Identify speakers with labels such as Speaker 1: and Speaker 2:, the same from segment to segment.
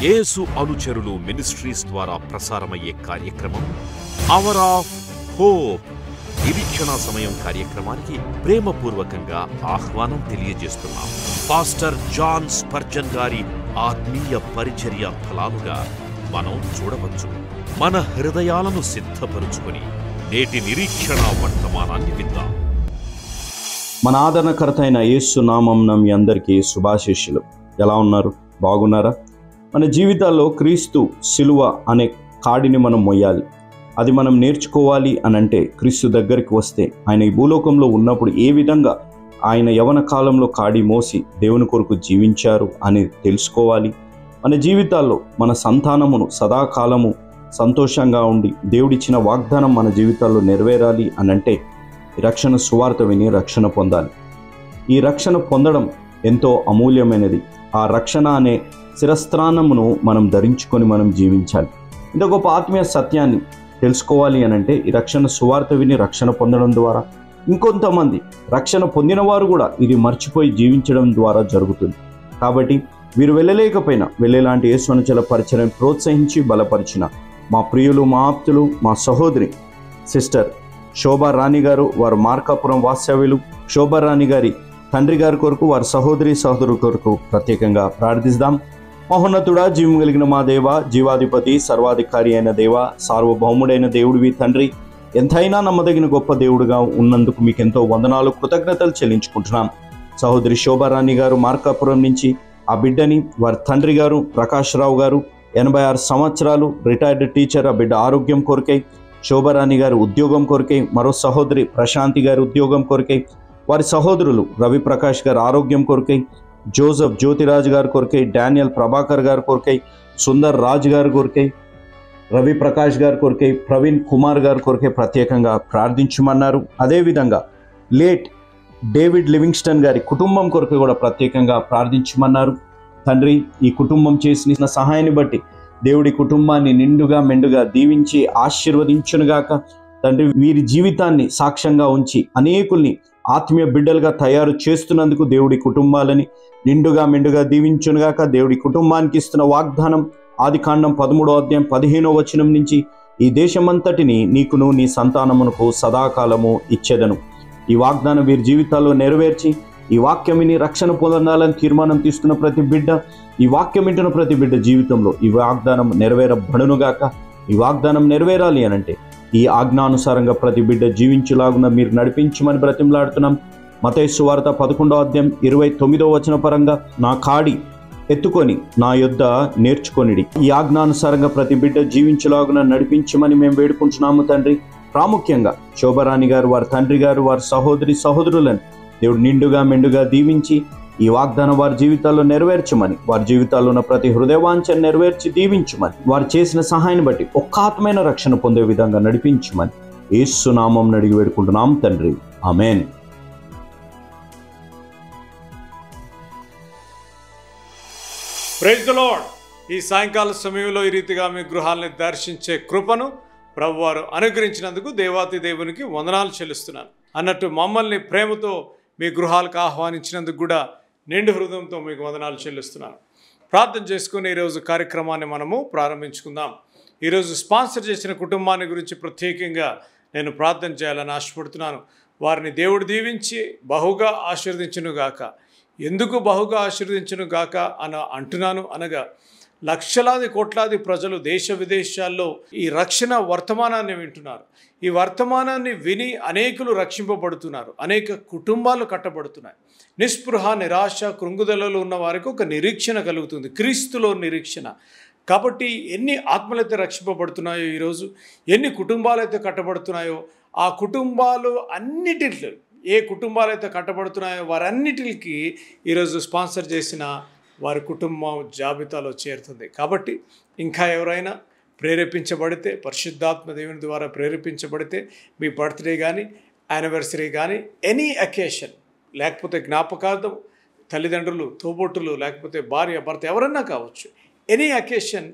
Speaker 1: యేసు అనుచరులు మినిస్ట్రీస్ ద్వారా ప్రసారమయ్యే కార్యక్రమం అవర్ ఆఫ్ హోప్. నిరీక్షణ సమయం కార్యక్రమానికి ప్రేమపూర్వకంగా ఆహ్వానం తెలియజేస్తున్నాం. పాస్టర్ జాన్ స్పర్జన్ గారి ఆత్మీయ పరిచర్య ఫలాలుగా మనం చూడవచ్చు. మన హృదయాలను సిద్ధపరుచుకొని నేటి నిరీక్షణ వర్తమానాన్ని విందాం.
Speaker 2: మన ఆదరణకర్త అయిన యేసు నామమున మీ అందరికీ శుభాశీస్సులు. ఎలా ఉన్నారు? బాగున్నారా? మన జీవితాల్లో క్రీస్తు శిలువ అనే కాడిని మనం మొయ్యాలి. అది మనం నేర్చుకోవాలి అనంటే క్రీస్తు దగ్గరికి వస్తే ఆయన ఈ భూలోకంలో ఉన్నప్పుడు ఏ విధంగా ఆయన యవన కాలంలో కాడి మోసి దేవుని కొరకు జీవించారు అని తెలుసుకోవాలి. మన జీవితాల్లో మన సంతానమును సదాకాలము సంతోషంగా ఉండి దేవుడిచ్చిన వాగ్దానం మన జీవితాల్లో నెరవేరాలి అనంటే రక్షణ సువార్త విని రక్షణ పొందాలి. ఈ రక్షణ పొందడం ఎంతో అమూల్యమైనది. ఆ రక్షణ అనే శిరస్త్రాణమును మనం ధరించుకొని మనం జీవించాలి. ఇంత గొప్ప ఆత్మీయ సత్యాన్ని తెలుసుకోవాలి అనంటే ఈ రక్షణ సువార్త విని రక్షణ పొందడం ద్వారా ఇంకొంతమంది రక్షణ పొందిన వారు కూడా ఇది మర్చిపోయి జీవించడం ద్వారా జరుగుతుంది. కాబట్టి వీరు వెళ్ళలేకపోయినా వెళ్ళేలాంటి యేసు అనుచరుల పరిచయం ప్రోత్సహించి బలపరిచిన మా ప్రియులు, మా ఆప్తులు, మా సహోదరి సిస్టర్ శోభా రాణి గారు, వారు మార్కాపురం వాస్తవ్యులు. శోభా రాణి గారి తండ్రి గారి కొరకు, వారి సహోదరుల కొరకు ప్రత్యేకంగా ప్రార్థిస్తాం. మహోన్నతుడా, జీవం కలిగిన మా దేవ, జీవాధిపతి, సర్వాధికారి అయిన దేవ, సార్వభౌముడైన దేవుడివి తండ్రి, ఎంతైనా నమ్మదగిన గొప్ప దేవుడుగా ఉన్నందుకు మీకు ఎంతో వందనాలు, కృతజ్ఞతలు చెల్లించుకుంటున్నాం. సహోదరి శోభా రాణి గారు మార్కాపురం నుంచి ఆ బిడ్డని, వారి తండ్రి గారు ప్రకాష్ రావు గారు 86 సంవత్సరాలు రిటైర్డ్ టీచర్, ఆ బిడ్డ ఆరోగ్యం కొరకై, శోభారాణి గారి ఉద్యోగం కొరకై, మరో సహోదరి ప్రశాంతి గారి ఉద్యోగం కొరకై, వారి సహోదరులు రవి ప్రకాష్ గారి ఆరోగ్యం కొరకై, జోసెఫ్ జ్యోతిరాజు గారి కొరకై, డానియల్ ప్రభాకర్ గారి కొరకై, సుందర్ రాజు గారి కొరకై, రవి ప్రకాష్ గారి కొరకై, ప్రవీణ్ కుమార్ గారి కొరకై ప్రత్యేకంగా ప్రార్థించమన్నారు. అదేవిధంగా లేట్ డేవిడ్ లివింగ్స్టన్ గారి కుటుంబం కొరకు కూడా ప్రత్యేకంగా ప్రార్థించమన్నారు. తండ్రి, ఈ కుటుంబం చేసిన సహాయాన్ని బట్టి దేవుడి కుటుంబాన్ని నిండుగా మెండుగా దీవించి ఆశీర్వదించునుగాక. తండ్రి, వీరి జీవితాన్ని సాక్ష్యంగా ఉంచి అనేకుల్ని ఆత్మీయ బిడ్డలుగా తయారు చేస్తున్నందుకు దేవుడి కుటుంబాలని నిండుగా మెండుగా దీవించునుగాక. దేవుడి కుటుంబానికి ఇస్తున్న వాగ్దానం ఆదికాండం 13వ అధ్యాయం 15వ వచనం నుంచి, ఈ దేశమంతటిని నీకును నీ సంతానమునకు సదాకాలము ఇచ్చేదను. ఈ వాగ్దానం వీరి జీవితాల్లో నెరవేర్చి ఈ వాక్యం విని రక్షణ పొందాలని తీర్మానం తీసుకున్న ప్రతి బిడ్డ, ఈ వాక్యం వింటున్న ప్రతి బిడ్డ జీవితంలో ఈ వాగ్దానం నెరవేరబడునుగాక. ఈ వాగ్దానం నెరవేరాలి అనంటే ఈ ఆజ్ఞానుసారంగా ప్రతి బిడ్డ జీవించులాగున మీరు నడిపించమని బ్రతిమలాడుతున్నాం. మత్తయి సువార్త 11వ అధ్యాయం 29వ వచన పరంగా, నా కాడి ఎత్తుకొని నా యొద్ద నేర్చుకొనిడి. ఈ ఆజ్ఞానుసారంగా ప్రతి బిడ్డ జీవించులాగున నడిపించమని మేము వేడుకుంటున్నాము తండ్రి. ప్రాముఖ్యంగా శోభారాణి గారు, వారి తండ్రి గారు, వారి సహోదరులను దేవుడు నిండుగా మెండుగా దీవించి ఈ వాగ్దానం వారి జీవితాల్లో నెరవేర్చమని, వారి జీవితాల్లో ఉన్న ప్రతి హృదయవాంఛను నెరవేర్చి దీవించమని, వారు చేసిన సహాయాన్ని బట్టి ఒక్కాత్మైన రక్షణ పొందే విధంగా నడిపించమని యేసు నామం అడిగి వేడుకుంటున్నాం తండ్రి. ఆమేన్.
Speaker 3: Praise the lord. ఈ సాయంకాల సమయంలో ఈ రీతిగా మీ గృహాలను దర్శించే కృపను ప్రభువారు అనుగ్రహించినందుకు దేవాతి దేవునికి వందనాలు చెల్లిస్తున్నాను. అన్నట్టు మమ్మల్ని ప్రేమతో మీ గృహాలకు ఆహ్వానించినందుకు కూడా నిండు హృదయంతో మీకు వందనాలు చెల్లిస్తున్నాను. ప్రార్థన చేసుకుని ఈరోజు కార్యక్రమాన్ని మనము ప్రారంభించుకుందాం. ఈరోజు స్పాన్సర్ చేసిన కుటుంబాన్ని గురించి ప్రత్యేకంగా నేను ప్రార్థన చేయాలని ఆశపడుతున్నాను. వారిని దేవుడు దీవించి బహుగా ఆశీర్వదించునుగాక. ఎందుకు బహుగా ఆశీర్వదించునుగాక అంటున్నాను అనగా, లక్షలాది కోట్లాది ప్రజలు దేశ విదేశాల్లో ఈ రక్షణ వర్తమానాన్ని వింటున్నారు. ఈ వర్తమానాన్ని విని అనేకులు రక్షింపబడుతున్నారు, అనేక కుటుంబాలు కట్టబడుతున్నాయి. నిస్పృహ, నిరాశ, కృంగుదలలో ఉన్న వారికి ఒక నిరీక్షణ కలుగుతుంది, క్రీస్తులో నిరీక్షణ. కాబట్టి ఎన్ని ఆత్మలైతే రక్షింపబడుతున్నాయో ఈరోజు, ఎన్ని కుటుంబాలైతే కట్టబడుతున్నాయో, ఆ కుటుంబాలు అన్నిటిలో ఏ కుటుంబాలైతే కట్టబడుతున్నాయో వారన్నిటికి ఈరోజు స్పాన్సర్ చేసిన వారి కుటుంబం జాబితాలో చేరుతుంది. కాబట్టి ఇంకా ఎవరైనా ప్రేరేపించబడితే, పరిశుద్ధాత్మ దేవుని ద్వారా ప్రేరేపించబడితే, మీ బర్త్డే కానీ యానివర్సరీ కానీ ఎనీ అకేషన్, లేకపోతే జ్ఞాపకార్థం, తల్లిదండ్రులు, తోబొట్టులు, లేకపోతే భార్య, భర్త ఎవరన్నా కావచ్చు, any occasion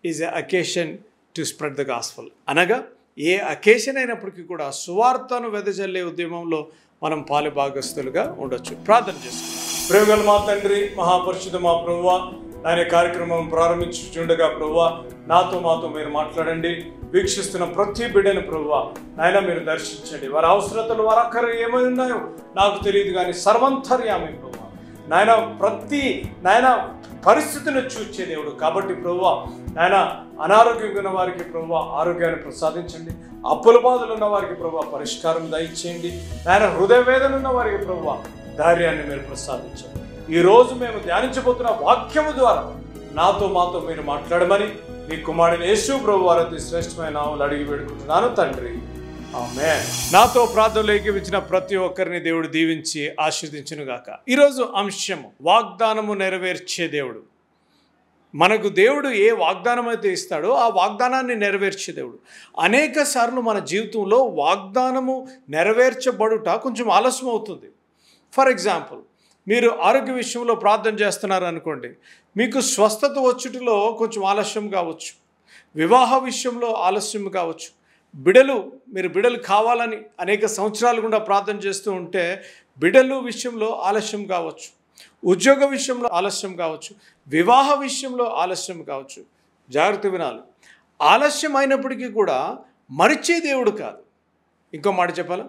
Speaker 3: is a occasion to spread the gospel. అనగా ఏ అకేషన్ అయినప్పటికీ కూడా సువార్తను వెదజల్లే ఉద్యమంలో మనం పాలుభాగస్తులుగా ఉండొచ్చు. ప్రార్థన చేసుకుందాం. ప్రేమగల మా తండ్రి, మహాపరిశుద్ధ మా ప్రభువా, ఆయన కార్యక్రమం ప్రారంభించుండగా ప్రభువా నాతో మాతో మీరు మాట్లాడండి. వీక్షిస్తున్న ప్రతి బిడ్డను ప్రభువా నాయన మీరు దర్శించండి. వారి అవసరతలు వారి అక్కర ఏమై ఉన్నాయో నాకు తెలియదు, కానీ సర్వంతర్యామి ప్రభువా నాయన ప్రతి నాయన పరిస్థితిని చూచే దేవుడు కాబట్టి ప్రభువా నాయన అనారోగ్యంగా ఉన్న వారికి ప్రభువా ఆరోగ్యాన్ని ప్రసాదించండి. అప్పుల బాధలు ఉన్న వారికి ప్రభువా పరిష్కారం దయచేయండి. నాయన హృదయ వేదన ఉన్న వారికి ప్రభువా ధైర్యాన్ని మీరు ప్రసాదించండి. ఈరోజు మేము ధ్యానించబోతున్న వాక్యము ద్వారా నాతో మాతో మీరు మాట్లాడమని మీ కుమారుని యేసు ప్రభు వారి అతి శ్రేష్టమైన నామములో అడిగి వేడుకుంటున్నాను తండ్రి, ఆమేన్. నాతో ప్రార్థనలు ఏకీవించిన ప్రతి ఒక్కరిని దేవుడు దీవించి ఆశీర్వదించును గాక. ఈరోజు అంశము వాగ్దానము నెరవేర్చే దేవుడు. మనకు దేవుడు ఏ వాగ్దానం అయితే ఇస్తాడో ఆ వాగ్దానాన్ని నెరవేర్చే దేవుడు. అనేక సార్లు మన జీవితంలో వాగ్దానము నెరవేర్చబడుట కొంచెం ఆలస్యం అవుతుంది. ఫర్ ఎగ్జాంపుల్, మీరు ఆరోగ్య విషయంలో ప్రార్థన చేస్తున్నారు అనుకోండి, మీకు స్వస్థత వచ్చుటలో కొంచెం ఆలస్యం కావచ్చు. వివాహ విషయంలో ఆలస్యం కావచ్చు. మీరు బిడ్డలు కావాలని అనేక సంవత్సరాలు గుండా ప్రార్థన చేస్తూ ఉంటే బిడ్డలు విషయంలో ఆలస్యం కావచ్చు. ఉద్యోగ విషయంలో ఆలస్యం కావచ్చు. వివాహ విషయంలో ఆలస్యం కావచ్చు. జాగ్రత్త వినాలి. ఆలస్యం అయినప్పటికీ కూడా మరిచే దేవుడు కాదు. ఇంకో మాట చెప్పాలా,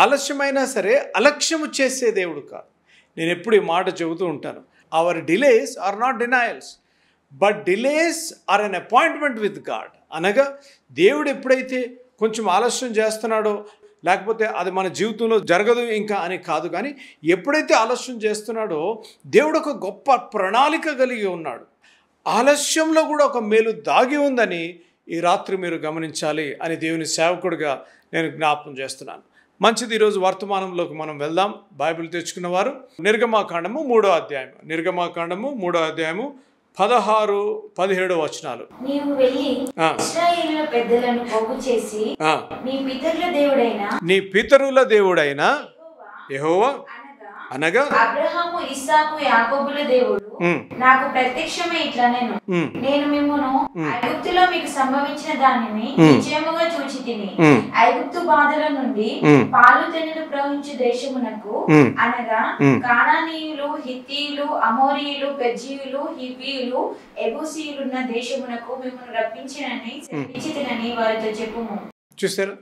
Speaker 3: ఆలస్యమైనా సరే అలక్ష్యము చేసే దేవుడు కాదు. నేను ఎప్పుడు ఈ మాట చెబుతూ ఉంటాను. Our delays are not denials, but delays are an appointment with God. అనగా దేవుడు ఎప్పుడైతే కొంచెం ఆలస్యం చేస్తున్నాడో, లేకపోతే అది మన జీవితంలో జరగదు ఇంకా అని కాదు, కానీ ఎప్పుడైతే ఆలస్యం చేస్తున్నాడో దేవుడు ఒక గొప్ప ప్రణాళిక కలిగి ఉన్నాడు. ఆలస్యంలో కూడా ఒక మేలు దాగి ఉందని ఈ రాత్రి మీరు గమనించాలి అని దేవుని సేవకుడిగా నేను జ్ఞాపకం చేస్తున్నాను. మంచిది, ఈరోజు వర్తమానంలోకి మనం వెళ్దాం. బైబిల్ తెచ్చుకున్నవారు నిర్గమాకాండము 3వ అధ్యాయం, నిర్గమాకాండము 3వ అధ్యాయము 16-17 వచనాలు.
Speaker 4: నీవు వెళ్ళి ఇశ్రాయేలు పెద్దలను పోగు చేసి నీ పితరుల దేవుడైన యెహోవా అనగా అబ్రహాము ఇస్సాకు యాకోబుల దేవుడు నాకు ప్రత్యక్షమై ఇట్లా నేను మిమ్మును ఐగుప్తులో మీకు సంభవించిన దానిని నిశ్చయముగా చూచి తిని ఐగుప్తు బాధల నుండి పాలు తేనెలు ప్రవహించు దేశమునకు అనగా కానానీయులు, హిత్తీయులు, అమోరీయులు, పెర్జీయులు, హివ్వీయులు, ఎబూసీయులున్న దేశమునకు మిమ్మును రప్పించినని వారితో చెప్పుము.
Speaker 3: చూసారు,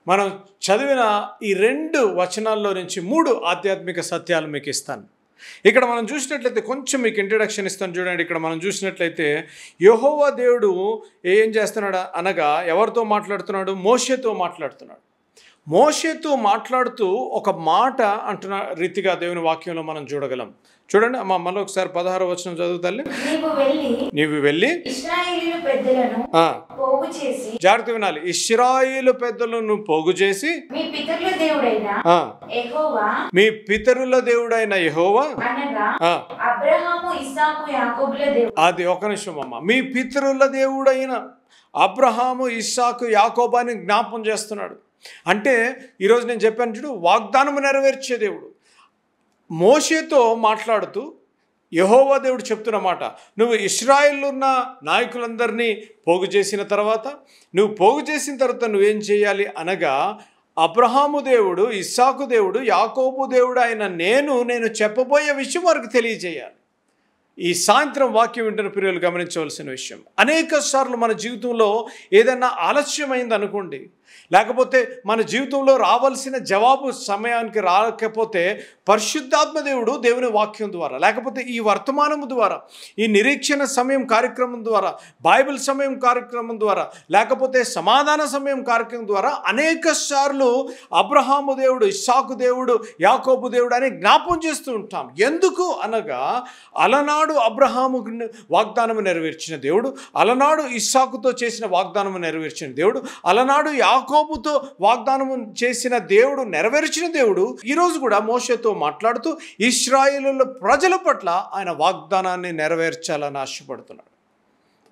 Speaker 3: మనం చదివిన ఈ 2 వచనాల్లో నుంచి 3 ఆధ్యాత్మిక సత్యాలు మీకు ఇస్తాను. ఇక్కడ మనం చూసినట్లయితే కొంచెం మీకు ఇంట్రడక్షన్ ఇస్తాను చూడండి. ఇక్కడ మనం చూసినట్లయితే యెహోవా దేవుడు ఏం చేస్తున్నాడు అనగా ఎవరితో మాట్లాడుతున్నాడు? మోషేతో మాట్లాడుతున్నాడు. మోషేతో మాట్లాడుతూ ఒక మాట అంటున్న రీతిగా దేవుని వాక్యంలో మనం చూడగలం. చూడండి అమ్మా, మళ్ళీ ఒకసారి 16వ వచనం చదువుతాలి. నీవు వెళ్ళి జాగ్రత్త వినాలి. ఇశ్రాయేలు పెద్దలను పోగు చేసి మీ పితరుల దేవుడైన యెహోవా అది ఒక నిమిషం అమ్మ, మీ పితరుల దేవుడైన అబ్రహాము, ఇస్సాకు, యాకోబాని జ్ఞాపం చేస్తున్నాడు. అంటే ఈరోజు నేను చెప్పాను చూడు, వాగ్దానము నెరవేర్చే దేవుడు. మోషేతో మాట్లాడుతూ యెహోవా దేవుడు చెప్తున్న మాట, నువ్వు ఇశ్రాయేల్లో ఉన్న నాయకులందరినీ పోగు చేసిన తర్వాత, నువ్వు పోగు చేసిన తర్వాత నువ్వేం చేయాలి అనగా అబ్రహాము దేవుడు, ఇస్సాకు దేవుడు, యాకోబు దేవుడు అయిన నేను చెప్పబోయే విషయం వారికి తెలియజేయాలి. ఈ సాయంత్రం వాక్యం వింటున్న ప్రియులు గమనించవలసిన విషయం, అనేక సార్లు మన జీవితంలో ఏదైనా ఆలస్యమైంది అనుకోండి, లేకపోతే మన జీవితంలో రావాల్సిన జవాబు సమయానికి రాకపోతే పరిశుద్ధాత్మ దేవుడు దేవుని వాక్యం ద్వారా, లేకపోతే ఈ వర్తమానము ద్వారా, ఈ నిరీక్షణ సమయం కార్యక్రమం ద్వారా, బైబిల్ సమయం కార్యక్రమం ద్వారా, లేకపోతే సమాధాన సమయం కార్యక్రమం ద్వారా అనేక సార్లు అబ్రహాము దేవుడు, ఇస్సాకు దేవుడు, యాకోబు దేవుడు అని జ్ఞాపం చేస్తూ ఉంటాం. ఎందుకు అనగా అలనాడు అబ్రహాము వాగ్దానము నెరవేర్చిన దేవుడు, అలనాడు ఇస్సాకుతో చేసిన వాగ్దానము నెరవేర్చిన దేవుడు, అలనాడు యాకోబుతో వాగ్దానము చేసిన దేవుడు, నెరవేర్చిన దేవుడు ఈరోజు కూడా మోషేతో మాట్లాడుతూ ఇశ్రాయేలు ప్రజల పట్ల ఆయన వాగ్దానాన్ని నెరవేర్చాలని ఆశపడుతున్నాడు.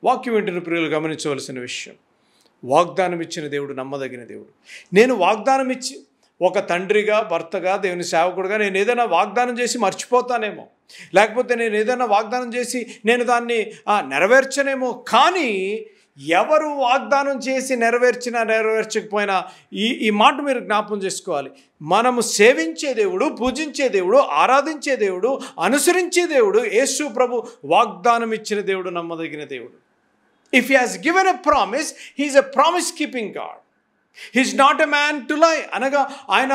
Speaker 3: వాక్యం వింటున్న ప్రియులు గమనించవలసిన విషయం, వాగ్దానం ఇచ్చిన దేవుడు నమ్మదగిన దేవుడు. నేను వాగ్దానం ఇచ్చి ఒక తండ్రిగా, భర్తగా, దేవుని సేవకుడుగా నేను ఏదైనా వాగ్దానం చేసి మర్చిపోతానేమో, లేకపోతే నేను ఏదైనా వాగ్దానం చేసి నేను దాన్ని నెరవేర్చనేమో, కానీ ఎవరు వాగ్దానం చేసి నెరవేర్చినా నెరవేర్చకపోయినా ఈ మాట మీరు జ్ఞాపకం చేసుకోవాలి. మనము సేవించే దేవుడు, పూజించే దేవుడు, ఆరాధించే దేవుడు, అనుసరించే దేవుడు, యేసు ప్రభు వాగ్దానం ఇచ్చిన దేవుడు, నమ్మదగిన దేవుడు. If he has given a promise, he is a promise keeping God. He's not a man to lie. అనగా ఆయన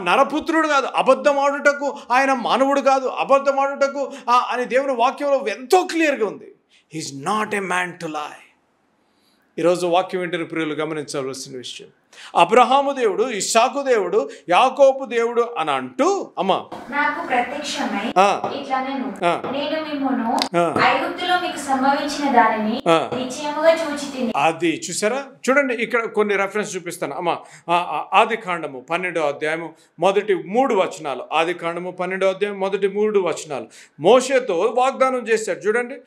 Speaker 3: నరపుత్రుడు కాదు, అబద్ధమాడుటకు ఆయన మానవుడు కాదు, అబద్ధమాడుటకు అని దేవుని వాక్యంలో ఎంతో క్లియర్గా ఉంది. He's not a man to lie. ఈరోజు వాక్యం వింటున్న ప్రియులు గమనించవలసిన విషయం, అబ్రహాము దేవుడు, ఇస్సాకు దేవుడు, యాకోబు దేవుడు అని అంటూ అమ్మా
Speaker 4: నాకు ప్రత్యక్షమై ఇట్లా నేను మిమ్మును ఐగుప్తులో మీకు సంభవించిన దానిని నిశ్చయముగా చూచితిని.
Speaker 3: అది చూసారా? చూడండి, ఇక్కడ కొన్ని రెఫరెన్స్ చూపిస్తాను అమ్మా. ఆది కాండము 12వ అధ్యాయము మొదటి 3 వచనాలు. ఆది కాండము 12వ అధ్యాయం మొదటి 3 వచనాలు. మోషేతో వాగ్దానం చేశాడు. చూడండి,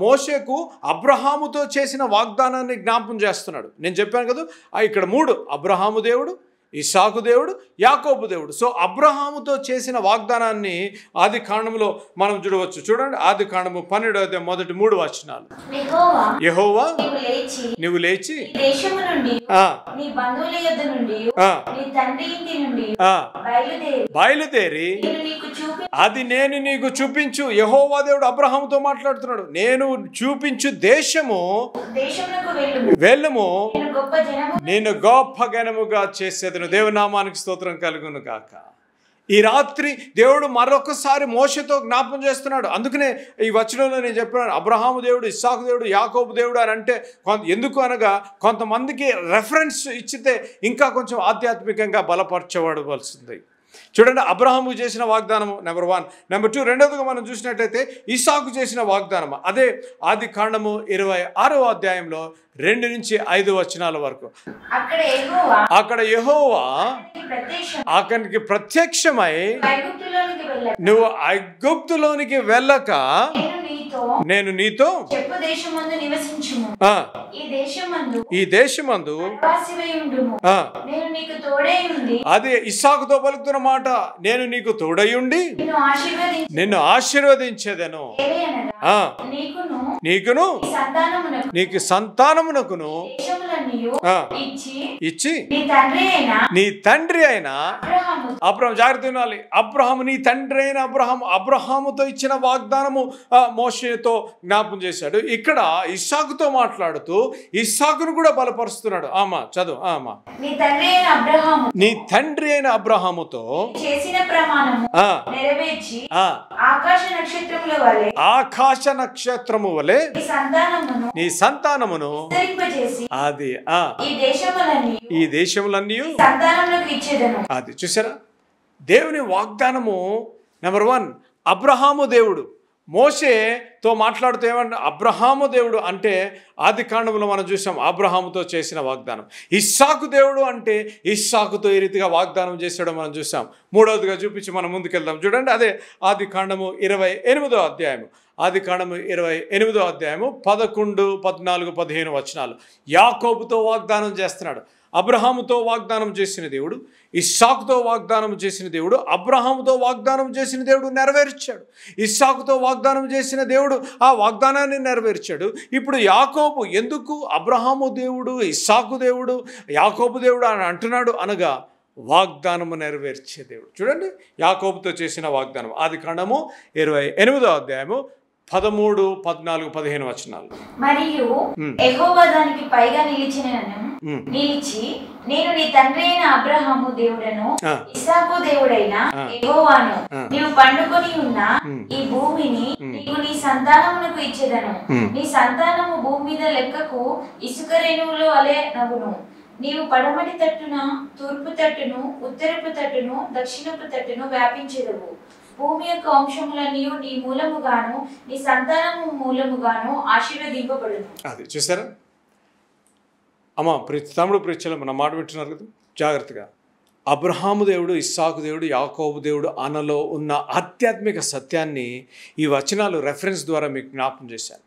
Speaker 3: మోషేకు అబ్రహాముతో చేసిన వాగ్దానాన్ని జ్ఞాపకం చేస్తున్నాడు. నేను చెప్పాను కదా, ఇక్కడ 3: అబ్రహాము దేవుడు, ఇస్సాకు దేవుడు, యాకోబు దేవుడు. సో అబ్రహాముతో చేసిన వాగ్దానాన్ని ఆది కాండములో మనం చూడవచ్చు. చూడండి, ఆది కాండము 12వ అధ్యాయం మొదటి 3 వచనాలు. యెహోవా నీవు లేచి
Speaker 4: దేశము నుండి నీ బంధువుల యొద్ద నుండి నీ తండ్రి ఇంటి నుండి
Speaker 3: బయలుదేరి అది నేను నీకు చూపించు. యెహోవా దేవుడు అబ్రహాముతో మాట్లాడుతున్నాడు. నేను చూపించు దేశమునకు వెళ్ళుము, నేను గొప్ప జనముగా చేసేదను. దేవుని నామానికి స్తోత్రం కలుగును గాక. ఈ రాత్రి దేవుడు మరొకసారి మోషేతో జ్ఞాపకం చేస్తున్నాడు. అందుకనే ఈ వచనంలో నేను చెప్పాను, అబ్రహాము దేవుడు, ఇస్సాకు దేవుడు, యాకోబు దేవుడు అని అంటే ఎందుకు అనగా కొంతమందికి రెఫరెన్స్ ఇచ్చితే ఇంకా కొంచెం ఆధ్యాత్మికంగా బలపరచబడవలసింది. చూడండి, అబ్రహాము చేసిన వాగ్దానము నెంబర్ 1. నెంబర్ 2, రెండవదిగా మనం చూసినట్లయితే ఇస్సాకు చేసిన వాగ్దానం. అదే ఆది కాండము 26వ అధ్యాయంలో 2 నుంచి 5 వచనాల వరకు. అక్కడ యెహోవా అతనికి ప్రత్యక్షమై, నువ్వు ఐగుప్తులోనికి వెళ్ళక నేను నీతో ఈ దేశమందు అదే ఇస్సాకుతో పలుకుతున్న మాట, నేను నీకు తోడయుండి నిన్ను ఆశీర్వదించేదను, నీకును నీకు సంతానమునకును ఇచ్చి నీ తండ్రి అయిన అబ్రహాము, జాగ్రత్త వినాలి, అబ్రహాము నీ తండ్రి అయిన అబ్రహాముతో ఇచ్చిన వాగ్దానము మోషేతో జ్ఞాపకం చేశాడు. ఇక్కడ ఇస్సాకుతో మాట్లాడుతూ ఇస్సాకును కూడా బలపరుస్తున్నాడు. ఆమా చదువు. ఆమా నీ తండ్రి అయిన అబ్రహాముతో చేసిన ప్రమాణము నెరవేర్చి ఆకాశ నక్షత్రము వలె నీ సంతానమును అది ఈ దేశములన్నీ అది చూసారా? దేవుని వాగ్దానము నెంబర్ 1, అబ్రహాము దేవుడు. మోషేతో మాట్లాడుతూ ఏమంటే అబ్రహాము దేవుడు అంటే ఆది కాండంలో మనం చూసాం అబ్రహాముతో చేసిన వాగ్దానం. ఇస్సాకు దేవుడు అంటే ఇస్సాకుతో ఈ రీతిగా వాగ్దానం చేసాడో మనం చూసాం. 3వదిగా చూపించి మనం ముందుకెళ్దాం. చూడండి, అదే ఆది కాండము 28వ అధ్యాయము. ఆది కాండము 28వ అధ్యాయము 11, 14, 15 వచనాలు. యాకోబుతో వాగ్దానం చేస్తున్నాడు. అబ్రహాముతో వాగ్దానం చేసిన దేవుడు, ఇస్సాకుతో వాగ్దానం చేసిన దేవుడు, అబ్రహాముతో వాగ్దానం చేసిన దేవుడు నెరవేర్చాడు. ఇస్సాకుతో వాగ్దానం చేసిన దేవుడు ఆ వాగ్దానాన్ని నెరవేర్చాడు. ఇప్పుడు యాకోబు ఎందుకు అబ్రహాము దేవుడు, ఇస్సాకు దేవుడు, యాకోబు దేవుడు అని అంటున్నాడు అనగా వాగ్దానము నెరవేర్చే దేవుడు. చూడండి, యాకోబుతో చేసిన వాగ్దానం ఆది కాండము 28వ అధ్యాయము 13, 14, 15 వచనాలు.
Speaker 4: మరియు యెహోవా దానికి పైగా నిలిచి నేను నీ తండ్రి అయిన అబ్రహాము దేవుడను ఇస్సాకు దేవుడైన యెహోవాను నీవు పండుకొని ఉన్న ఈ భూమిని నీకు నీ సంతానమునకు ఇచ్చేదను. నీ సంతానము భూమి మీద లెక్కకు ఇసుక రేణువులు వలె నగును. నీవు పడమటి తట్టున, తూర్పు తట్టును, ఉత్తరపు తట్టును, దక్షిణపు తట్టును వ్యాపించెదవు. భూమి యొక్క వంశములన్నీ నీ మూలముగాను నీ సంతానము మూలముగాను ఆశీర్వదింపబడును.
Speaker 3: అది చూసారా అమ్మా? తమ్ముడు ప్రీచలు మన మాట వింటున్నారు కదా, జాగ్రత్తగా. అబ్రహాము దేవుడు, ఇస్సాకు దేవుడు, యాకోబు దేవుడు అనలో ఉన్న ఆధ్యాత్మిక సత్యాన్ని ఈ వచనాలు రెఫరెన్స్ ద్వారా మీకు జ్ఞాపకం చేశాను.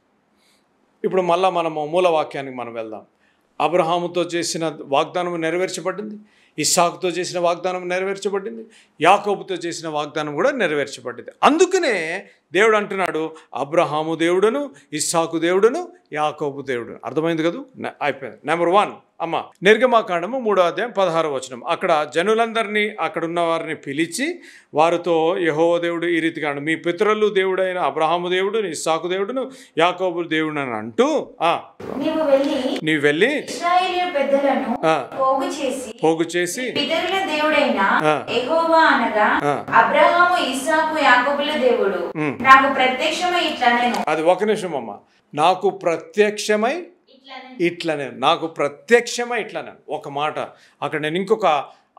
Speaker 3: ఇప్పుడు మళ్ళా మనము మూల వాక్యానికి మనం వెళ్దాం. అబ్రహాముతో చేసిన వాగ్దానం నెరవేర్చబడింది. ఇస్సాకుతో చేసిన వాగ్దానం నెరవేర్చబడింది, యాకోబుతో చేసిన వాగ్దానం కూడా నెరవేర్చబడింది. అందుకనే దేవుడు అంటున్నాడు, అబ్రహాము దేవుడును, ఇస్సాకు దేవుడును, యాకోబు దేవుడు. అర్థమైంది కదా? అయిపోయింది. నెంబర్ 1 అమ్మ, నిర్గమాకాండము 3:16 అక్కడ జనులందరినీ, అక్కడ ఉన్న వారిని పిలిచి వారితో యెహోవా దేవుడు ఈ రీతిగా అన్నాడు, మీ పితరులు దేవుడైన అబ్రహాము దేవుడు, ఇస్సాకు దేవుడును, యాకోబు దేవుడు అని అంటూ నీవు వెళ్ళి పోగు చేసి
Speaker 4: పితరుల దేవుడైన యెహోవా అనగా అబ్రహాము ఇస్సాకు యాకోబుల దేవుడు నాకు ప్రత్యక్షమై ఇట్లనెను.
Speaker 3: అది ఒక నిమిషం అమ్మ. నాకు ప్రత్యక్షమై ఇట్లనే ఒక మాట. అక్కడ నేను ఇంకొక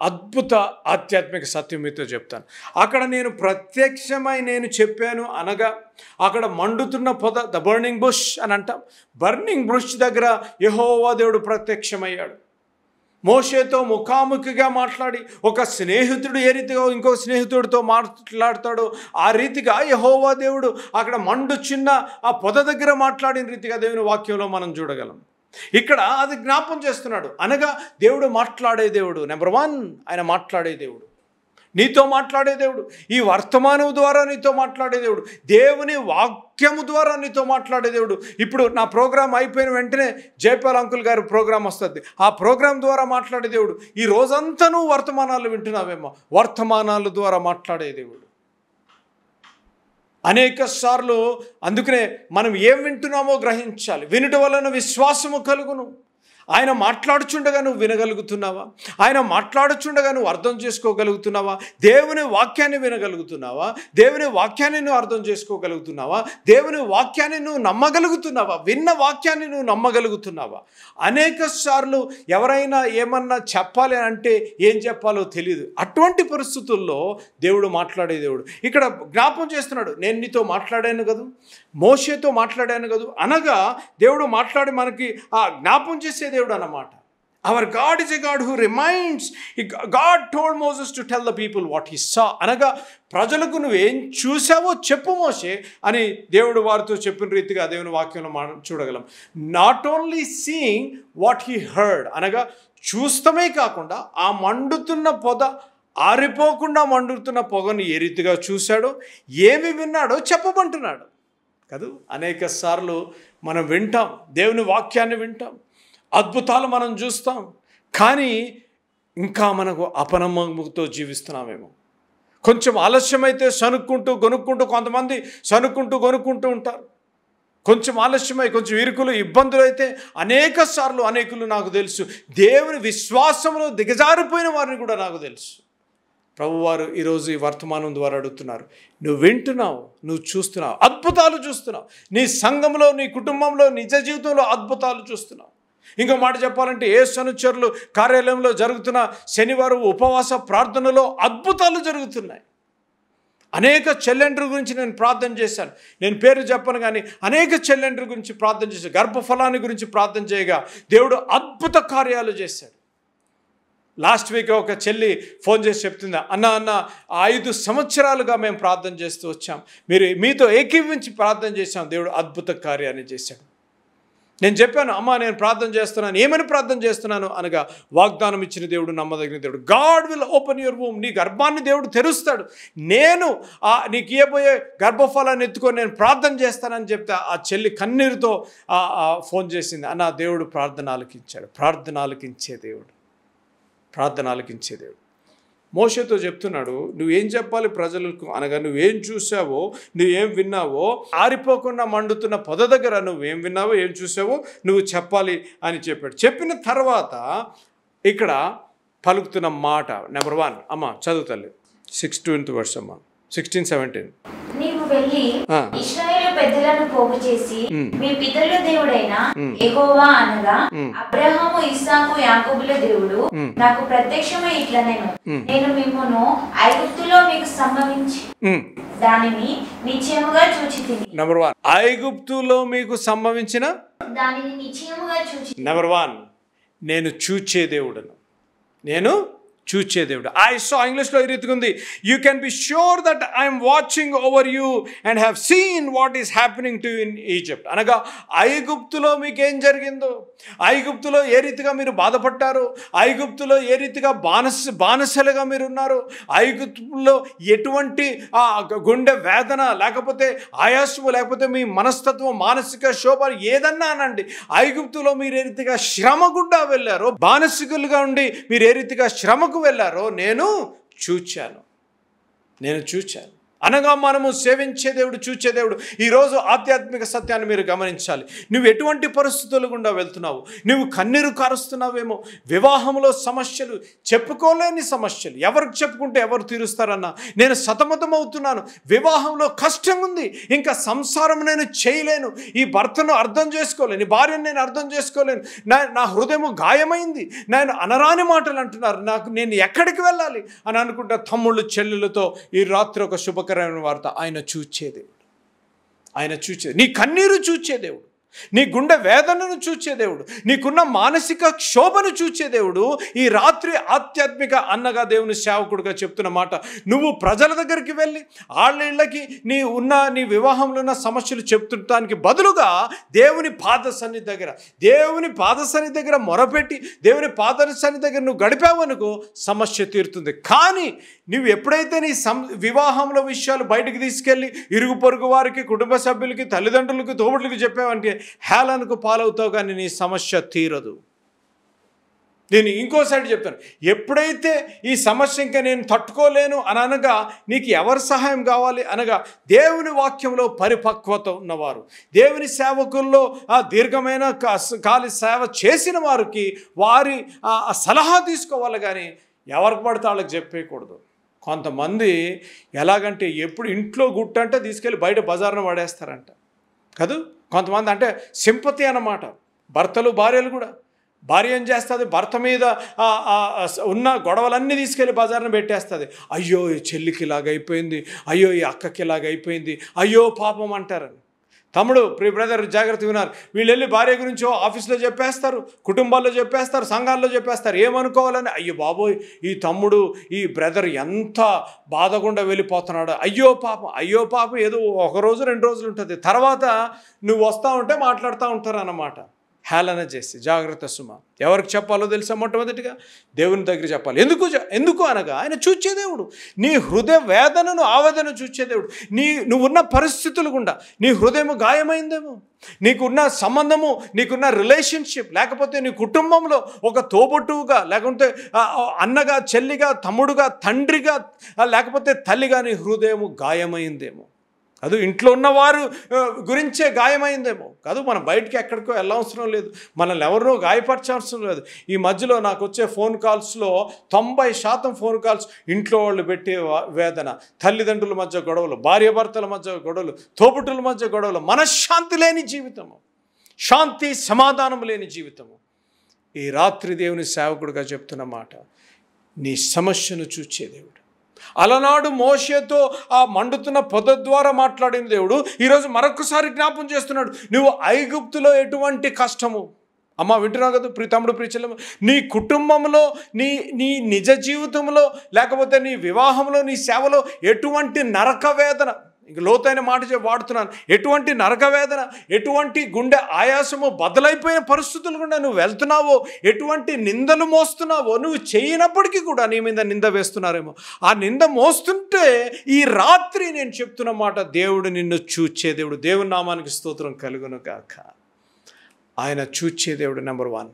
Speaker 3: అద్భుత ఆధ్యాత్మిక సత్యం మీతో చెప్తాను. అక్కడ నేను ప్రత్యక్షమై నేను చెప్పాను అనగా అక్కడ మండుతున్న పొద, ద బర్నింగ్ బుష్ అని అంటాం. బర్నింగ్ బుష్ దగ్గర యెహోవా దేవుడు ప్రత్యక్షమయ్యాడు. మోషేతో ముఖాముఖిగా మాట్లాడి, ఒక స్నేహితుడు ఏ రీతిగా ఇంకొక స్నేహితుడితో మాట్లాడతాడో ఆ రీతిగా యెహోవా దేవుడు అక్కడ మండుచున్న ఆ పొద దగ్గర మాట్లాడిన రీతిగా దేవుని వాక్యంలో మనం చూడగలం. ఇక్కడ అది జ్ఞాపం చేస్తున్నాడు. అనగా దేవుడు మాట్లాడే దేవుడు. నెంబర్ 1 ఆయన మాట్లాడే దేవుడు, నీతో మాట్లాడే దేవుడు, ఈ వర్తమానం ద్వారా నీతో మాట్లాడే దేవుడు, దేవుని వాక్యము ద్వారా నీతో మాట్లాడే దేవుడు. ఇప్పుడు నా ప్రోగ్రాం అయిపోయిన వెంటనే జయపాల్ అంకుల్ గారి ప్రోగ్రాం వస్తుంది, ఆ ప్రోగ్రాం ద్వారా మాట్లాడే దేవుడు. ఈ రోజంతా నువ్వు వర్తమానాలు వింటున్నావేమో, వర్తమానాల ద్వారా మాట్లాడే దేవుడు. అనేక సార్లు అందుకనే మనం ఏం వింటున్నామో గ్రహించాలి. వినుట వలన విశ్వాసము కలుగును. ఆయన మాట్లాడుచుండగా నువ్వు వినగలుగుతున్నావా? ఆయన మాట్లాడుచుండగా నువ్వు అర్థం చేసుకోగలుగుతున్నావా? దేవుని వాక్యాన్ని వినగలుగుతున్నావా? దేవుని వాక్యాన్ని నువ్వు అర్థం చేసుకోగలుగుతున్నావా? దేవుని వాక్యాన్ని నువ్వు నమ్మగలుగుతున్నావా? విన్న వాక్యాన్ని నువ్వు నమ్మగలుగుతున్నావా? అనేక సార్లు ఎవరైనా ఏమన్నా చెప్పాలి అంటే ఏం చెప్పాలో తెలియదు. అటువంటి పరిస్థితుల్లో దేవుడు మాట్లాడే దేవుడు. ఇక్కడ జ్ఞాపం చేస్తున్నాడు, నేను నీతో మాట్లాడాను కదా, మోషేతో మాట్లాడాను కదా అనగా దేవుడు మాట్లాడి మనకి ఆ జ్ఞాపం చేసే దేవుడు అన్నమాట. Hour God is a God who reminds. God told Moses to tell the people what he saw. అనగా ప్రజలకు నువ్వేం చూసావో చెప్పు మోషే అని దేవుడు వారితో చెప్పిన రీతిగా దేవుని వాక్యంలో మనం చూడగలం. Not only seeing what he heard, అనగా చూస్తమే కాకుండా ఆ మండుతున్న పొద ఆరిపోకుండా మండుతున్న పొగను ఏ రీతిగా చూశాడో, ఏమి విన్నాడో చెప్పమంటున్నాడు కదా. అనేక సార్లు మనం వింటాం, దేవుని వాక్యాన్ని వింటాం, అద్భుతాలు మనం చూస్తాం, కానీ ఇంకా మనకు అపనమ్మకంతో జీవిస్తున్నామేమో. కొంచెం ఆలస్యమైతే సనుక్కుంటూ గొనుక్కుంటూ, కొంతమంది సనుక్కుంటూ గొనుక్కుంటూ ఉంటారు. కొంచెం ఆలస్యమై కొంచెం ఇరుకులు ఇబ్బందులు అయితే అనేక సార్లు అనేకులు నాకు తెలుసు, దేవుని విశ్వాసంలో దిగజారిపోయిన వారిని కూడా నాకు తెలుసు. ప్రభువారు ఈరోజు ఈ వర్తమానం ద్వారా అడుగుతున్నారు, నువ్వు వింటున్నావు, నువ్వు చూస్తున్నావు, అద్భుతాలు చూస్తున్నావు, నీ సంఘంలో, నీ కుటుంబంలో, నిజ జీవితంలో అద్భుతాలు చూస్తున్నావు. ఇంకో మాట చెప్పాలంటే యేసు అనుచరులు కార్యాలయంలో జరుగుతున్న శనివారం ఉపవాస ప్రార్థనలో అద్భుతాలు జరుగుతున్నాయి. అనేక చెల్లెండ్రు గురించి నేను ప్రార్థన చేశాను, నేను పేరు చెప్పను కానీ అనేక చెల్లెండ్రు గురించి ప్రార్థన చేశాను. గర్భఫలాన్ని గురించి ప్రార్థన చేయగా దేవుడు అద్భుత కార్యాలు చేశాడు. లాస్ట్ వీక్ ఒక చెల్లి ఫోన్ చేసి చెప్తుంది, అన్న 5 సంవత్సరాలుగా మేము ప్రార్థన చేస్తూ వచ్చాం, మీతో ఏకీవించి ప్రార్థన చేశాం, దేవుడు అద్భుత కార్యాన్ని చేశాడు. నేను చెప్పాను, అమ్మ నేను ప్రార్థన చేస్తున్నాను. ఏమని ప్రార్థన చేస్తున్నాను అనగా, వాగ్దానం ఇచ్చిన దేవుడు నమ్మదగిన దేవుడు. God will open your womb. నీ గర్భాన్ని దేవుడు తెరుస్తాడు. నేను నీకు ఇవ్వబోయే గర్భఫలాన్ని ఎత్తుకొని నేను ప్రార్థన చేస్తానని చెప్తే ఆ చెల్లి కన్నీరుతో ఫోన్ చేసింది, అన్న దేవుడు ప్రార్థన ఆలకించాడు. ప్రార్థన ఆలకించే దేవుడు, ప్రార్థన ఆలకించే దేవుడు. మోషేతో చెప్తున్నాడు, నువ్వేం చెప్పాలి ప్రజలకు అనగా, నువ్వేం చూసావో, నువ్వేం విన్నావో, ఆరిపోకుండా మండుతున్న పొద దగ్గర నువ్వేం విన్నావో, ఏం చూసావో నువ్వు చెప్పాలి అని చెప్పాడు. చెప్పిన తర్వాత ఇక్కడ పలుకుతున్న మాట నెంబర్ 1 అమ్మ చదువుతల్లి 16th verse అమ్మ 16-17.
Speaker 4: నీవు వెళ్ళి ఇశ్రాయేలు పెద్దలను పోగు చేసి మీ పితరుల దేవుడైన యెహోవా అనగా అబ్రహాము ఇస్సాకు యాకోబుల దేవుడు నాకు ప్రత్యక్షమై ఇట్లనెను, నేను మిమ్మును ఐగుప్తులో మీకు సంభవించి దానిని నిశ్చయముగా చూచితిని.
Speaker 3: నెంబర్ 1 ఐగుప్తులో మీకు సంభవించిన
Speaker 4: దానిని నిశ్చయముగా చూచి.
Speaker 3: నెంబర్ 1 నేను చూచే దేవుడను, నేను చూచే దేవుడు. ఇంగ్లీష్లో ఈ రీతిగా ఉంది, you can be sure that I'm watching over you and have seen what is happening to in Egypt. అనగా ఐగుప్తులో మీకేం జరిగిందో, ఐగుప్తులో ఏ రీతిగా మీరు బాధపడ్డారో, ఐగుప్తులో ఏ రీతిగా బానిసలుగా మీరు ఉన్నారో, ఐగుప్తులో ఎటువంటి గుండె వేదన లేకపోతే ఆయాసము లేకపోతే మీ మనస్తత్వం మానసిక శోభ ఏదన్నా అనండి, ఐగుప్తులో మీరు ఏ రీతిగా శ్రమ గుండా వెళ్ళారో, బానిసలుగా ఉండి మీరు ఏ రీతిగా శ్రమకు వెళ్ళారో నేను చూచాను. అనగా మనము సేవించే దేవుడు, చూచే దేవుడు. ఈరోజు ఆధ్యాత్మిక సత్యాన్ని మీరు గమనించాలి. నువ్వు ఎటువంటి పరిస్థితులు గుండా వెళ్తున్నావు, నువ్వు కన్నీరు కారుస్తున్నావేమో, వివాహంలో సమస్యలు, చెప్పుకోలేని సమస్యలు, ఎవరికి చెప్పుకుంటే ఎవరు తీరుస్తారన్నా, నేను సతమతమవుతున్నాను, వివాహంలో కష్టం ఉంది, ఇంకా సంసారం నేను చేయలేను, ఈ భర్తను అర్థం చేసుకోలేను, ఈ భార్యను నేను అర్థం చేసుకోలేను, నా హృదయం గాయమైంది, నేను అనరాని మాటలు అంటున్నారు, నేను ఎక్కడికి వెళ్ళాలి అని అనుకుంటా తమ్ముళ్ళు చెల్లెలతో ఈ రాత్రి ఒక శుభకరమైన వార్త, ఆయన చూచే దేవుడు, నీ కన్నీరు చూచే దేవుడు, నీ గుండె వేదనను చూచే దేవుడు, నీకున్న మానసిక క్షోభను చూచే దేవుడు. ఈ రాత్రి ఆధ్యాత్మిక అన్నగా దేవుని సేవకుడుగా చెప్తున్న మాట, నువ్వు ప్రజల దగ్గరికి వెళ్ళి వాళ్ళ ఇళ్ళకి నీ వివాహంలో ఉన్న సమస్యలు చెప్తుంటానికి బదులుగా దేవుని పాద సన్నిధి దగ్గర మొరపెట్టి దేవుని పాద సన్నిధి దగ్గర నువ్వు గడిపావనుకో సమస్య తీరుతుంది. కానీ నువ్వు ఎప్పుడైతే నీ వివాహంలో విషయాలు బయటకు తీసుకెళ్ళి ఇరుగు పొరుగు వారికి, కుటుంబ సభ్యులకి, తల్లిదండ్రులకు, తోబుట్లకి చెప్పావంటే హేళనకు పాలవుతావు, కానీ నీ సమస్య తీరదు. నేను ఇంకో సైడ్ చెప్తాను, ఎప్పుడైతే ఈ సమస్య ఇంకా నేను తట్టుకోలేను అని అనగా నీకు ఎవరి సహాయం కావాలి అనగా దేవుని వాక్యంలో పరిపక్వత ఉన్నవారు, దేవుని సేవకుల్లో దీర్ఘమైన కాలి సేవ చేసిన వారికి వారి సలహా తీసుకోవాలి, కానీ ఎవరికి పడితే వాళ్ళకి చెప్పేయకూడదు. కొంతమంది ఎలాగంటే ఎప్పుడు ఇంట్లో గుట్ట అంటే తీసుకెళ్ళి బయట బజార్ను పడేస్తారంట కాదు. కొంతమంది అంటే సింపతి అన్నమాట. భర్తలు భార్యలు కూడా, భార్య ఏం చేస్తుంది, భర్త మీద ఉన్న గొడవలన్నీ తీసుకెళ్ళి బజార్ను పెట్టేస్తుంది. అయ్యో ఈ చెల్లికి ఇలాగైపోయింది, అయ్యో ఈ అక్కకి ఇలాగైపోయింది, అయ్యో పాపం అంటారని. తమ్ముడు, ప్రియ బ్రదర్ జాగ్రత్త విన్నారు, వీళ్ళు వెళ్ళి భార్య గురించో ఆఫీస్లో చెప్పేస్తారు, కుటుంబాల్లో చెప్పేస్తారు, సంఘాల్లో చెప్పేస్తారు. ఏమనుకోవాలని, అయ్యో బాబోయ్ ఈ తమ్ముడు ఈ బ్రదర్ ఎంత బాధగుండా వెళ్ళిపోతున్నాడు, అయ్యో పాపం ఏదో ఒక రోజు 2 రోజులు ఉంటుంది, తర్వాత నువ్వు వస్తూ ఉంటే మాట్లాడుతూ ఉంటారు అన్నమాట. హేళన చేసి జాగ్రత్త సుమ. ఎవరికి చెప్పాలో తెలుసా? మొట్టమొదటిగా దేవుని దగ్గర చెప్పాలి. ఎందుకు అనగా ఆయన చూచే దేవుడు, నీ హృదయ వేదనను ఆవేదన చూచే దేవుడు. నువ్వున్న పరిస్థితులు గుండా నీ హృదయం గాయమైందేమో, నీకున్న సంబంధము, నీకున్న రిలేషన్షిప్, లేకపోతే నీ కుటుంబంలో ఒక తోబుట్టువుగా, లేకుంటే అన్నగా, చెల్లిగా, తమ్ముడుగా, తండ్రిగా, లేకపోతే తల్లిగా నీ హృదయము గాయమైందేమో. అది ఇంట్లో ఉన్నవారు గురించే గాయమైందేమో కాదు. మనం బయటికి ఎక్కడికో వెళ్ళవసరం లేదు, మనల్ని ఎవరినో గాయపరచాల్సిన లేదు. ఈ మధ్యలో నాకు వచ్చే ఫోన్ కాల్స్లో 90% ఫోన్ కాల్స్ ఇంట్లో వాళ్ళు పెట్టే వేదన, తల్లిదండ్రుల మధ్య గొడవలు, భార్యాభర్తల మధ్య గొడవలు, తోబుట్టుల మధ్య గొడవలు, మనశ్శాంతి లేని జీవితము, శాంతి సమాధానం లేని జీవితము. ఈ రాత్రి దేవుని సేవకుడిగా చెప్తున్న మాట, నీ సమస్యను చూచే దేవుడు. అలనాడు మోషేతో ఆ మండుతున్న పొద ద్వారా మాట్లాడిన దేవుడు ఈరోజు మరొకసారి జ్ఞాపం చేస్తున్నాడు. నువ్వు ఐగుప్తులో ఎటువంటి కష్టము, అమ్మ వింటున్నావు కదా ప్రియ తమ్ముడు, ప్రియ చెల్లెమ్మ, నీ కుటుంబంలో, నీ నిజ జీవితంలో, లేకపోతే నీ వివాహంలో, నీ సేవలో ఎటువంటి నరక వేదన, ఇంక లోతైన మాట వాడుతున్నాను, ఎటువంటి నరక వేదన, ఎటువంటి గుండె ఆయాసము, బదలైపోయిన పరిస్థితులు గుండా నువ్వు వెళ్తున్నావో, ఎటువంటి నిందలు మోస్తున్నావో, నువ్వు చేయనప్పటికీ కూడా నీ మీద నింద వేస్తున్నారేమో, ఆ నింద మోస్తుంటే ఈ రాత్రి నేను చెప్తున్న మాట, దేవుడు నిన్ను చూచే దేవుడు. దేవుని నామానికి స్తోత్రం కలుగును గాక. ఆయన చూచే దేవుడు. నెంబర్ 1,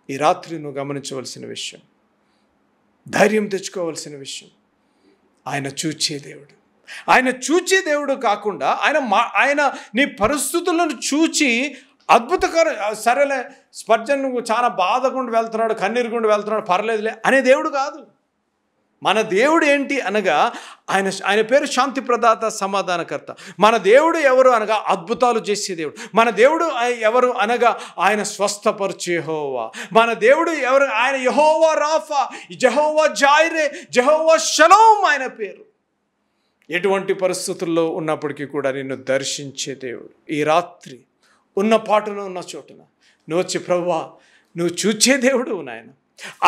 Speaker 3: ఈ రాత్రి నువ్వు గమనించవలసిన విషయం, ధైర్యం తెచ్చుకోవలసిన విషయం, ఆయన చూచే దేవుడు. ఆయన చూచే దేవుడు కాకుండా ఆయన నీ పరిస్థితులను చూచి అద్భుతకర, సరేలే స్పర్జన్ నువ్వు చాలా బాధగుండి వెళ్తున్నాడు, కన్నీరు గుండి వెళ్తున్నాడు, పర్లేదులే అనే దేవుడు కాదు. మన దేవుడు ఏంటి అనగా ఆయన పేరు శాంతి ప్రదాత, సమాధానకర్త. మన దేవుడు ఎవరు అనగా అద్భుతాలు చేసే దేవుడు. మన దేవుడు ఎవరు అనగా ఆయన స్వస్థపరిచే యెహోవా. మన దేవుడు ఎవరు? ఆయన యెహోవా Rapha, Jehovah Jireh, Jehovah Shalom ఆయన పేరు. ఎటువంటి పరిస్థితుల్లో ఉన్నప్పటికీ కూడా నిన్ను దర్శించే దేవుడు. ఈ రాత్రి ఉన్న పాటలో ఉన్న చోటున నువ్వు వచ్చి, ప్రభువా నువ్వు చూచే దేవుడు నాయన,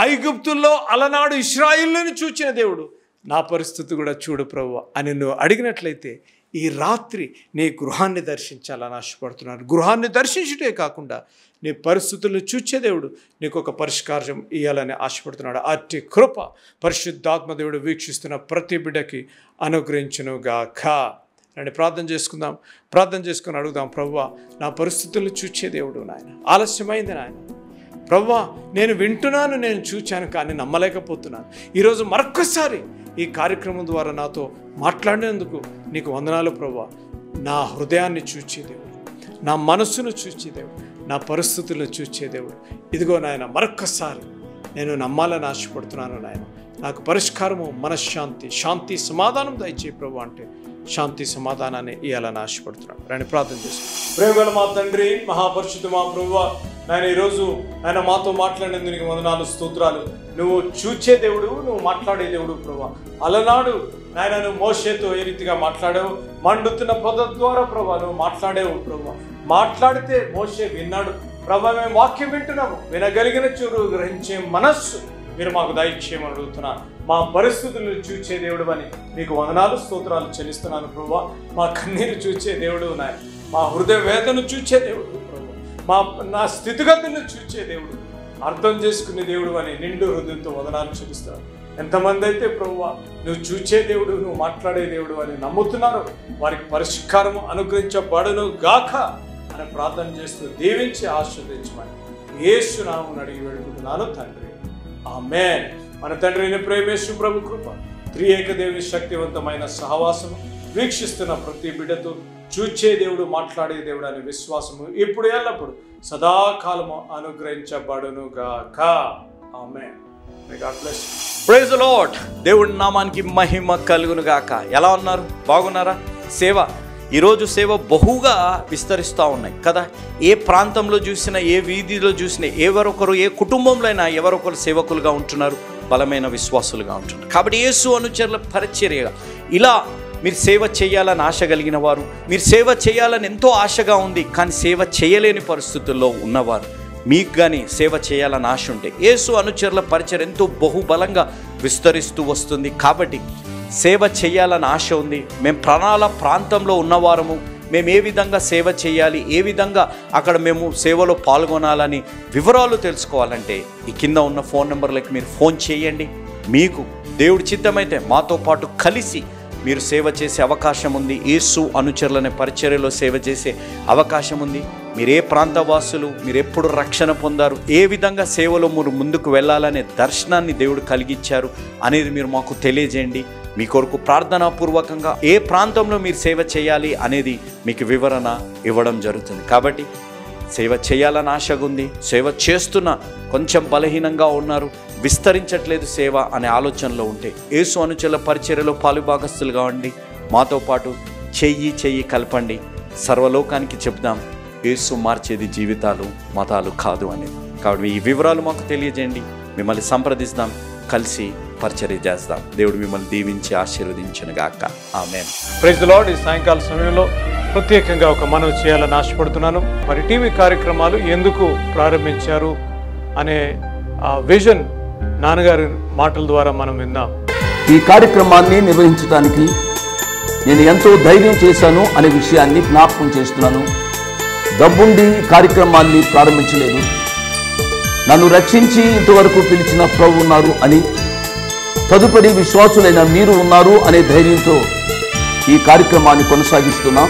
Speaker 3: ఐగుప్తుల్లో అలనాడు ఇశ్రాయేలును చూచిన దేవుడు నా పరిస్థితి కూడా చూడు ప్రభువా అని నువ్వు అడిగినట్లయితే ఈ రాత్రి నీ గృహాన్ని దర్శించాలని ఆశపడుతున్నాను. గృహాన్ని దర్శించుటే కాకుండా నీ పరిస్థితులను చూచే దేవుడు నీకు ఒక పరిష్కారం ఇవ్వాలని ఆశపడుతున్నాడు. అట్టి కృప పరిశుద్ధాత్మ దేవుడు వీక్షిస్తున్న ప్రతి బిడ్డకి అనుగ్రహించునుగాక. రండి ప్రార్థన చేసుకుందాం. ప్రార్థన చేసుకుని అడుగుదాం, ప్రభువా నా పరిస్థితులను చూచే దేవుడు నాయన, ఆలస్యమైంది నాయన. ప్రభువా నేను వింటున్నాను, నేను చూచాను, కానీ నమ్మలేకపోతున్నాను. ఈరోజు మరొక్కసారి ఈ కార్యక్రమం ద్వారా నాతో మాట్లాడినందుకు నీకు వందనాలు ప్రభువా. నా హృదయాన్ని చూచే దేవుడు, నా మనస్సును చూచే దేవుడు, నా పరిస్థితులను చూచే దేవుడు, ఇదిగో నాయన మరొక్కసారి నేను నమ్మాలని ఆశపడుతున్నాను నాయన. నాకు పరిష్కారము, మనశ్శాంతి, శాంతి, సమాధానం దయచేయి ప్రభు అంటే శాంతి సమాధానాన్ని ఇవ్వాలని ఆశపడుతున్నాను. రండి ప్రార్థన చేస్తాను. ప్రేమగల మా తండ్రి, మహాపరిశుద్ధ మా ప్రభువా, నాయన ఈరోజు ఆయన మాతో మాట్లాడినందుకు నీకు వందనాలు, స్తోత్రాలు. నువ్వు చూచే దేవుడు, నువ్వు మాట్లాడే దేవుడు ప్రభువా. అలనాడు నాయన నువ్వు మోషేతో ఏ రీతిగా మాట్లాడావు, మండుతున్న పొద ద్వారా ప్రభువా నువ్వు మాట్లాడేవు ప్రభువా. మాట్లాడితే మోషే విన్నాడు ప్రభువా. మేము వాక్యం వింటున్నాము, వినగలిగిన చెవులు, గ్రహించే మనస్సు మీరు మాకు దయచేయమని అడుగుతున్నాను. మా పరిస్థితులను చూచే దేవుడు అని నీకు వందనాలు, స్తోత్రాలు చెల్లిస్తున్నాను ప్రభువా. మా కన్నీరు చూచే దేవుడు నాయన, మా హృదయ వేదను చూచే దేవుడు ప్రభువా, నా స్థితిగతులను చూచే దేవుడు, అర్థం చేసుకునే దేవుడు అని నిండు హృదయంతో వందనాలు చెల్లిస్తున్నాను. ఎంతమంది అయితే ప్రభువా నువ్వు చూచే దేవుడు, నువ్వు మాట్లాడే దేవుడు అని నమ్ముతున్నారు, వారికి పరిష్కారము అనుగ్రహించబడును గాక అని ప్రార్థన చేస్తూ దీవించి ఆశీర్వదించమని యేసు నామమున అడిగి వేడుకుంటున్నాను తండ్రి, ఆమేన్. మన తండ్రి అయిన ప్రేమేశ్వర ప్రభు కృప, త్రియేక దేవుని శక్తివంతమైన సహవాసము వీక్షిస్తున్న ప్రతి బిడ్డతో చూచే దేవుడు, మాట్లాడే దేవుడు అనే విశ్వాసము ఇప్పుడు ఎల్లప్పుడు సదాకాలము అనుగ్రహించబడును గాక, ఆమేన్.
Speaker 2: Praise the lord. దేవుడి నామానికి మహిమ కలుగును గాక. ఎలా ఉన్నారు? బాగున్నారా? సేవ ఈరోజు సేవ బహుగా విస్తరిస్తూ ఉన్నాయి కదా. ఏ ప్రాంతంలో చూసినా, ఏ వీధిలో చూసినా, ఎవరొకరు ఏ కుటుంబంలో అయినా ఎవరొకరు సేవకులుగా ఉంటున్నారు, బలమైన విశ్వాసులుగా ఉంటున్నారు. కాబట్టి యేసు అనుచరుల పరిచర్యగా ఇలా మీరు సేవ చేయాలని ఆశ కలిగిన వారు, మీరు సేవ చేయాలని ఎంతో ఆశగా ఉంది కానీ సేవ చేయలేని పరిస్థితుల్లో ఉన్నవారు, మీకు కానీ సేవ చేయాలని ఆశ ఉంటే యేసు అనుచరుల పరిచర్య ఎంతో బహుబలంగా విస్తరిస్తూ వస్తుంది. కాబట్టి సేవ చేయాలని ఆశ ఉంది, మేము ప్రాంతంలో ఉన్నవారము, మేము ఏ విధంగా సేవ చేయాలి, ఏ విధంగా అక్కడ మేము సేవలో పాల్గొనాలని వివరాలు తెలుసుకోవాలంటే ఈ కింద ఉన్న ఫోన్ నెంబర్లకు మీరు ఫోన్ చేయండి. మీకు దేవుడి చిత్తమైతే మాతో పాటు కలిసి మీరు సేవ చేసే అవకాశం ఉంది. యేసు అనుచరులనే పరిచర్యలో సేవ చేసే అవకాశం ఉంది. మీరు ఏ ప్రాంతవాసులు, మీరు ఎప్పుడు రక్షణ పొందారు, ఏ విధంగా సేవలో మీరు ముందుకు వెళ్ళాలనే దర్శనాన్ని దేవుడు కలిగించారు అనేది మీరు మాకు తెలియజేయండి. మీ కొరకు ప్రార్థనాపూర్వకంగా ఏ ప్రాంతంలో మీరు సేవ చేయాలి అనేది మీకు వివరణ ఇవ్వడం జరుగుతుంది. కాబట్టి సేవ చేయాలని ఆశగా ఉంది, సేవ చేస్తున్న కొంచెం బలహీనంగా ఉన్నారు, విస్తరించట్లేదు సేవ అనే ఆలోచనలో ఉంటే యేసు అనుచరుల పరిచర్యలో పాలుభాగస్తులుగా ఉండి మాతో పాటు చెయ్యి కలపండి. సర్వలోకానికి చెప్దాం, యేసు మార్చేది జీవితాలు, మతాలు కాదు అనేది. కాబట్టి ఈ వివరాలు మాకు తెలియజేయండి, మిమ్మల్ని సంప్రదిస్తాం, కలిసి పరిచర్య చేస్తాం. దేవుడు మిమ్మల్ని దీవించి ఆశీర్వదించును గాక, ఆమేన్.
Speaker 3: Praise the lord. ఈ సాయంకాల సమయంలో ప్రత్యేకంగా ఒక మనవి చేయాలని ఆశపడుతున్నాను. మరి టీవీ కార్యక్రమాలు ఎందుకు ప్రారంభించారు అనే ఆ విజన్ నాన్నగారి మాటల ద్వారా మనం విందాం.
Speaker 5: ఈ కార్యక్రమాన్ని నిర్వహించడానికి నేను ఎంతో ధైర్యం చేశాను అనే విషయాన్ని జ్ఞాపకం చేస్తున్నాను. డబ్బుండి కార్యక్రమాన్ని ప్రారంభించలేదు, నన్ను రక్షించి ఇంతవరకు పిలిచిన ప్రభు ఉన్నారు అని, తదుపరి విశ్వాసులైన మీరు ఉన్నారు అనే ధైర్యంతో ఈ కార్యక్రమాన్ని కొనసాగిస్తున్నాం.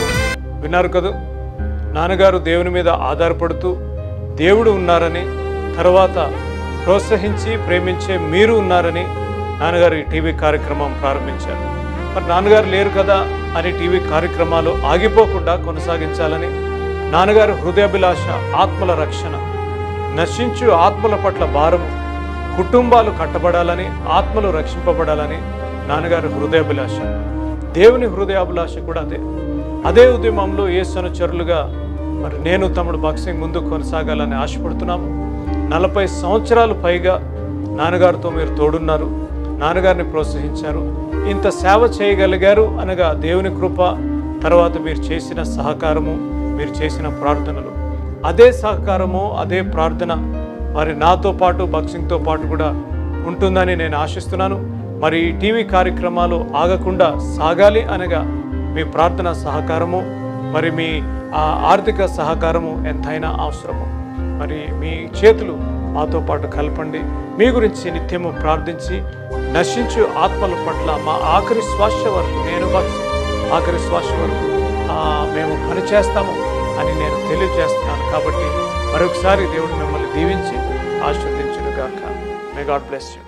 Speaker 3: విన్నారు కదా, నాన్నగారు దేవుని మీద ఆధారపడుతూ దేవుడు ఉన్నారని, తర్వాత ప్రోత్సహించి ప్రేమించే మీరు ఉన్నారని నాన్నగారు ఈ టీవీ కార్యక్రమం ప్రారంభించారు. మరి నాన్నగారు లేరు కదా అని టీవీ కార్యక్రమాలు ఆగిపోకుండా కొనసాగించాలని, నాన్నగారు హృదయాభిలాష ఆత్మల రక్షణ, నశించు ఆత్మల పట్ల భారము, కుటుంబాలు కట్టబడాలని, ఆత్మలు రక్షింపబడాలని నాన్నగారు హృదయాభిలాష. దేవుని హృదయాభిలాష కూడా అదే ఉద్యమంలో యేసు అనుచరులుగా మరి నేను తమ్ముడు బాక్సింగ్ ముందుకు కొనసాగాలని ఆశపడుతున్నాము. 40 సంవత్సరాలు పైగా నాన్నగారితో మీరు తోడున్నారు, నాన్నగారిని ప్రోత్సహించారు, ఇంత సేవ చేయగలిగారు అనగా దేవుని కృప, తర్వాత మీరు చేసిన సహకారము, మీరు చేసిన ప్రార్థనలు, అదే సహకారము అదే ప్రార్థన మరి నాతో పాటు బాక్సింగ్తో పాటు కూడా ఉంటుందని నేను ఆశిస్తున్నాను. మరి ఈ టీవీ కార్యక్రమాలు ఆగకుండా సాగాలి అనగా మీ ప్రార్థన సహకారము, మరి మీ ఆర్థిక సహకారము ఎంతైనా అవసరము. మరి మీ చేతులు మాతో పాటు కలపండి. మీ గురించి నిత్యము ప్రార్థించి నశించు ఆత్మల పట్ల మా ఆఖరి శ్వాస వరకు, నేను భక్తి ఆఖరి శ్వాస వరకు మేము పనిచేస్తాము అని నేను తెలియజేస్తున్నాను. కాబట్టి మరొకసారి దేవుడు మిమ్మల్ని దీవించి ఆశీర్వదించును గాక. May God bless you.